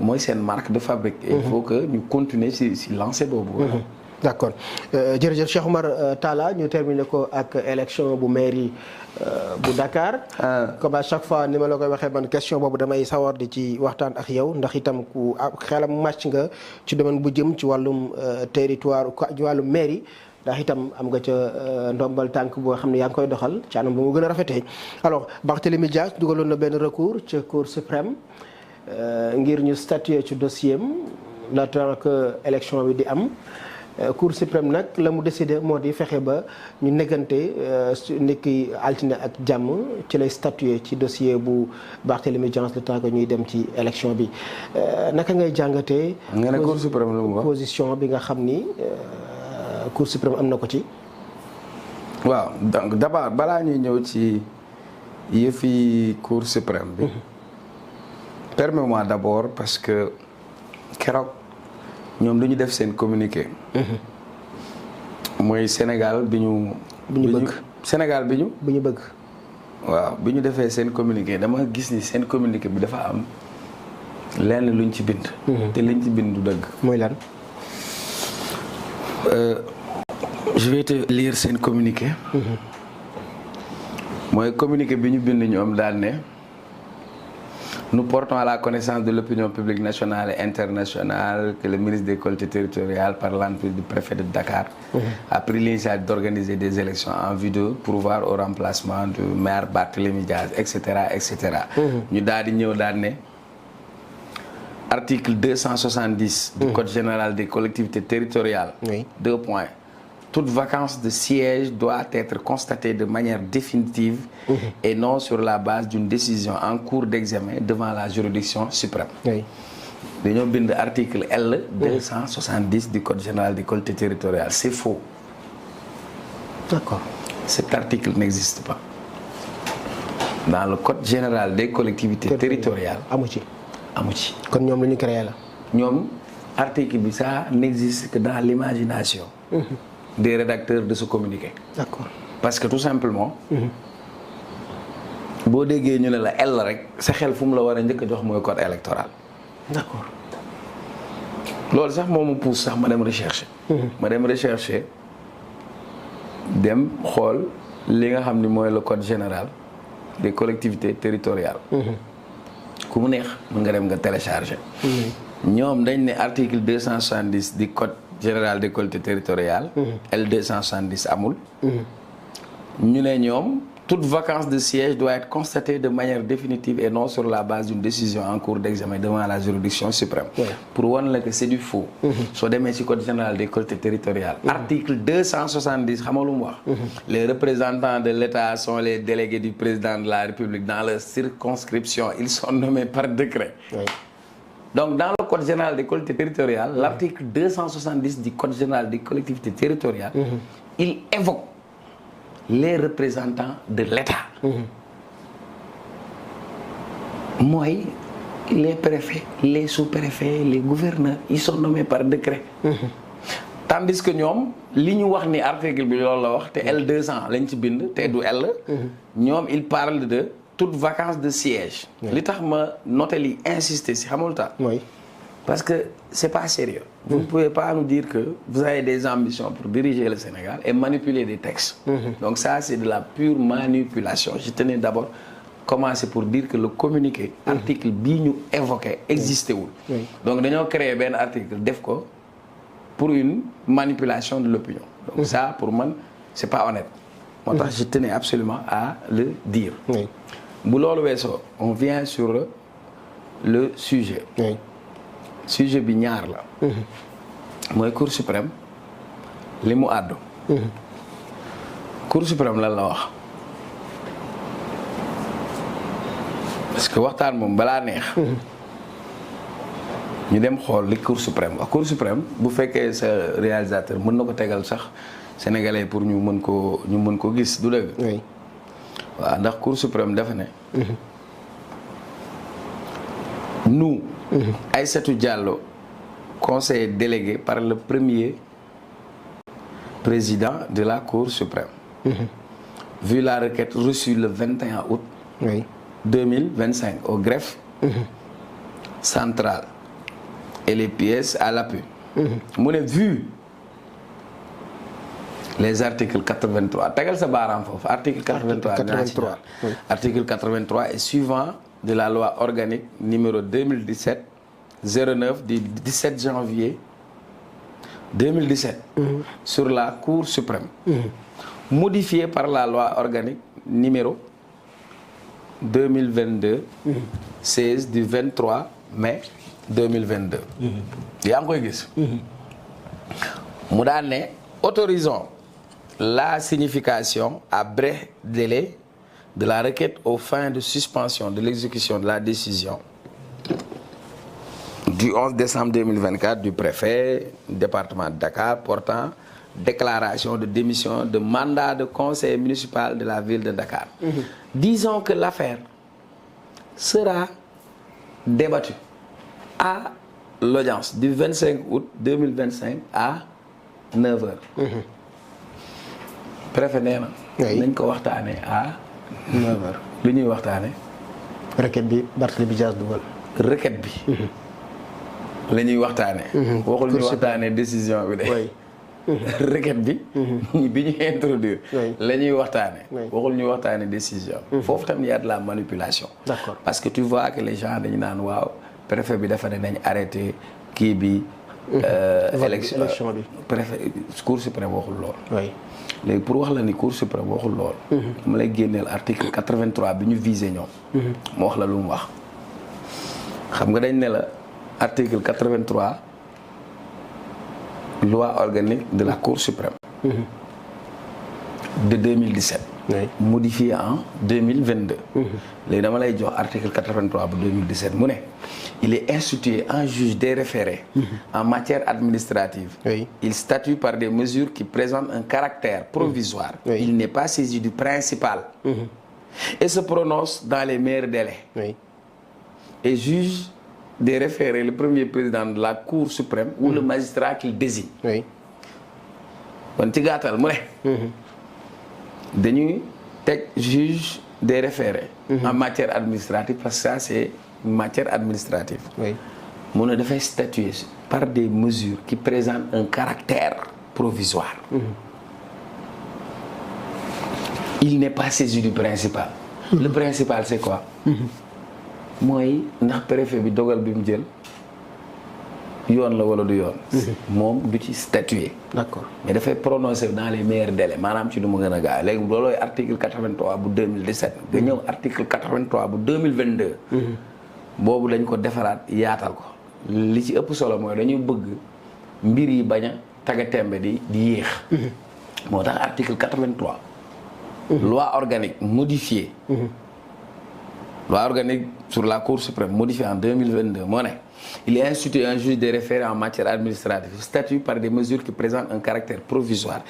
mooy seen marque de fabrique. il faut que ñu continuer si lancer boobu. d' accord jërëjëf Cheikh Oumar Talla ñu terminé ko ak élection bu mairie bu Dakar. comme à chaque fois ni ma la koy waxee man question boobu damay sawar di ci waxtaan ak yow ndax itam ku xelam màcc nga ci domaine bu jëm ci wàllum territoire ci wàllum mairie. ndax itam am nga ca ndombal tànk boo xam ne yaa ngi koy doxal ci anam ba mu gën a rafetee alors Barthélémy Dias dugaloon na benn recours ca Cour suprême ngir ñu statuer ci dossier am le temps que élection bi di am. Cour suprême nag la mu décidé moo di fexe ba ñu neggante niki altine ak jàmm ci lay statuer ci dossier bu Barthélémy Dias le temps que ñuy dem ci élection bi naka ngay jàngatee. nga ne Cour suprême lu mu wax position bi nga xam ni Cour suprême am na ko ci. waaw donc d'abord balaa ñuy ñëw ci yëfi Cour suprême bi. permets-moi d'abord parce que keroog. ñoom lu ñu def seen communiqué. mooy Sénégal bi ñu bëgg. Sénégal bi ñu bëgg. waaw bi ñu defee seen communiqué dama gis ni seen communiqué bi dafa am lenn luñ ci bind. te liñ ci bind du dëgg. mooy lan. je vais te lire seen communiqué. mooy communiqué bi ñu bind ñoom daal ne. Nous portons à la connaissance de l'opinion publique nationale et internationale que le ministre des collectivités territoriales, par l'entremise du préfet de Dakar, a pris l'initiative d'organiser des élections en vue de pourvoir au remplacement du maire Barthélémy Dias, etc., etc. ñu daal di ñëw daal ne article 270 du Code général des collectivités territoriales. Deux points. Toute vacance de siège doit être constatée de manière définitive et non sur la base d'une décision en cours d'examen devant la juridiction suprême. dañoo bind article L 270 du Code général des collectivités territoriales. C'est faux. D'accord. Cet article n'existe pas. Dans le Code général des collectivités territoriales. amu ci. kon ñoom la ñu créé la. ñoom article bi ça n'existe que dans l'imagination. des rédacteurs de ce communiqué. D'accord. Parce que tout simplement. boo déggee ñu ne la L rek sa xel fu mu la war a njëkk a jox mooy code électoral. D'accord. loolu sax moo ma pousse sax ma dem rechercher. dem xool li nga xam ni mooy le code général des collectivités territoriales. ku mu neex mën nga dem nga télécharger. ñoom dañ ne article 270 du code général des collectivités territoriales. L 270 amul. ñu ne ñoom toute vacance de siège doit être constatée de manière définitive et non sur la base d'une décision en cours d'examen devant la juridiction suprême. pour wan la que c'est du faux. soo demee ci code général des collectivités territoriales. article 270 xam nga lu mu wax. les représentants de l'État sont les délégués du président de la République dans leur circonscription ils sont nommés par décret. Donc, dans le Code général des collectivités territoriales, l'article 270 du Code général des collectivités territoriales, il évoque les représentants de l'État. Moi, les préfets, les sous-préfets, les gouverneurs, ils sont nommés par décret. Tandis que ñoom li ñu wax ni article bi loolu la wax te L200 lañ ci bind te du L. ñoom il parle de toute vacance de siège. li tax ma noté li insister si xamul tax. parce que c'est pas sérieux. Vous ne pouvez pas nous dire que vous avez des ambitions pour diriger le Sénégal et manipuler des textes. Donc ça c'est de la pure manipulation. Je tenais d'abord commencer pour dire que le communiqué article bii ñu évoqué existé wul. Donc dañoo créer benn article def ko pour une manipulation de l'opinion. Donc ça pour man c'est pas honnête. Moo tax je tenais absolument à le dire. bu loolu weesoo on vient sur le sujet. sujet bi ñaar la. mooy Cour suprême li mu àddu. Cour suprême lan la wax. parce que waxtaan moom balaa neex. ñu dem xool li Cour suprême wax Cour suprême bu fekkee sa réalisateur mën na ko tegal sax sénégalais pour ñu mën ko gis du dëgg. waaw ndax Cour suprême dafa ne. nous. Aïssatou Diallo conseiller délégué par le premier président de la Cour suprême. Vu la requête reçue le 21 août. 2025 au greffe central et les pièces à l'appui. mu ne vu les articles 83 tegal sa baaraam foofu article 83 article 83 et suivant de la loi organique numéro 2017 09 du 17 janvier 2017 sur la Cour suprême modifiée par la loi organique numéro 2022 16 du 23 mai 2022 yaa ngi koy gis mu daan ne autorisons la signification à bref délai de la requête aux fins de suspension de l'exécution de la décision du 11 décembre 2024 du préfet du département de Dakar portant déclaration de démission de mandat de conseiller municipal de la ville de Dakar. Disons que l'affaire sera débattue à l'audience du 25 août 2025 à 9h. Préfet nee na. nañ ko waxtaanee à 9h. lu ñuy waxtaanee. requête bi Barthélémy Dias dugal. requête bi. la ñuy waxtaanee. waxul ñu waxtaanee décision bi de. requête bi. bi ñu introduire. la ñuy waxtaanee. waxul ñu waxtaanee décision. foofu tam y a de la manipulation. D'accord. parce que tu vois que les gens dañu naan waaw préfet bi dafa ne nañ arrêté kii bi. élection bi. préfet Cour suprême waxul lool. léegi pour wax la ni Cour suprême waxul lool. dama lay génneel article 83 bi ñu visé ñoom. mu wax la lu mu wax. xam nga dañ ne la article 83 loi organique de la Cour suprême. de 2017. modifié en 2022. léegi dama lay jox article 83 bu 2017 mu ne il est institué un juge des référés en matière administrative. Il statue par des mesures qui présentent un caractère provisoire. Il n'est pas saisi du principal. Et se prononce dans les meilleurs délais. Et juge des référés le premier président de la Cour suprême ou le magistrat qu'il désigne. kon ci gàttal mu ne dañuy teg juge des référés en matière administrative parce que ça c'est une matière administrative. mu ne dafay statuer par des mesures qui présentent un caractère provisoire. Il n'est pas saisi du principal. Le principal c'est quoi? mooy ndax préfet bi dogal bi mu jël yoon la wala du yoon. moom du ci statuer. D'accord. mais dafay prononcer dans les meilleurs délais maanaam ci du mu gën a gaaw léegi loolooy article 83 bu 2017. nga ñëw article 83 bu 2022. boobu dañ ko defaraat yaatal ko. li ci ëpp solo mooy dañuy bëgg mbir yi bañ a taga tembe di yéex. moo tax article 83. loi organique modifiée. loi organique sur la Cour suprême modifiée en 2022 moo ne il est institué un juge des référés en matière administrative statue par des mesures qui présentent un caractère provisoire.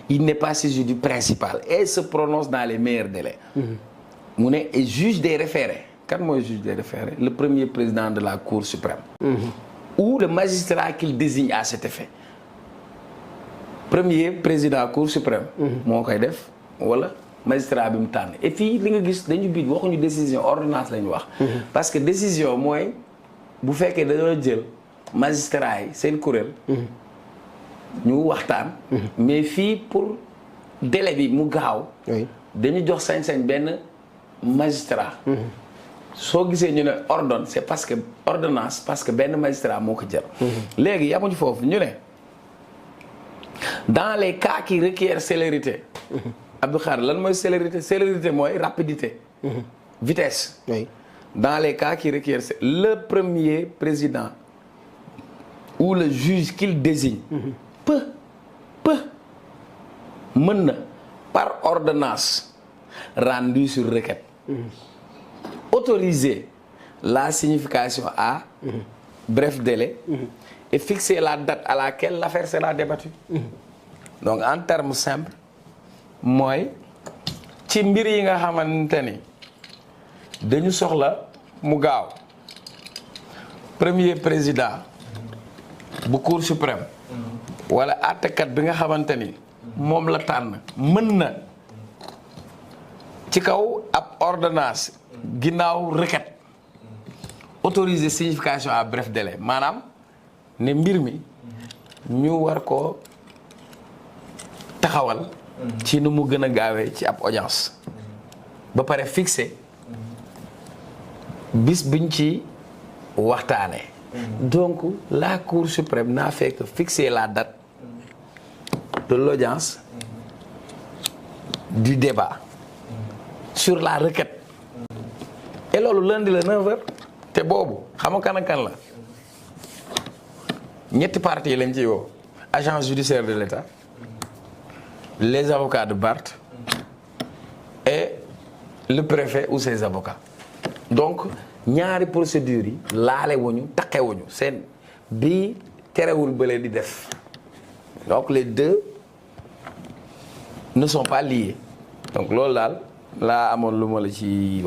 Il n'est pas saisi du principal et se prononce dans les meilleurs délais. mu ne et juge des référés kan mooy juge des référés le premier président de la Cour suprême. ou le magistrat qu'il désigne à cet effet. premier président Cour suprême. moo koy def wala. magistrat bi mu tànn et puis li nga gis dañu biit waxuñu décision ordonnance la ñu wax. parce que décision mooy bu fekkee dañoo jël magistrat yi seen kuréel. ñu waxtaan. mais fii pour délai bi mu gaaw. dañu jox sañ-sañ benn magistrat. soo gisee ñu ne ordonne c'est parce que ordonnance parce que benn magistrat moo ko jël. léegi yamuñu foofu ñu ne dans les cas qui requièrent célérité. Abdou Khadre lan mooy célérité célérité mooy rapidité. vitesse. dans les cas qui requièrent le premier président ou le juge qu'il désigne. peut mën na par ordonnance rendue sur requête. autoriser la signification à bref délai. et fixer la date à laquelle l'affaire sera débattue. donc en termes simples. mooy ci mbir yi nga xamante ni dañu soxla mu gaaw premier président bu Cour suprême wala àttekat bi nga xamante ni moom la tànn mën na ci kaw ab ordonnance ginnaaw requête autoriser signification à bref délai maanaam ne mbir mi ñu war ko taxawal ci nu mu gën a gaawee ci ab audience ba pare fixé bis biñ ci waxtaanee. Donc la Cour suprême n'a fait que fixer la date de l'audience du débat sur la requête. Et loolu lundi la 9h te boobu xam nga kan ak kan la ñetti parties lañ ci woo agence judiciaire de l'État, les avocats de Barth et le préfet ou ses avocats. Donc ñaari procédures yi laale wuñu taqe wuñu seen bii terewul bële di def donc les deux ne sont pas liés donc loolu daal laa amoon lu ma la ci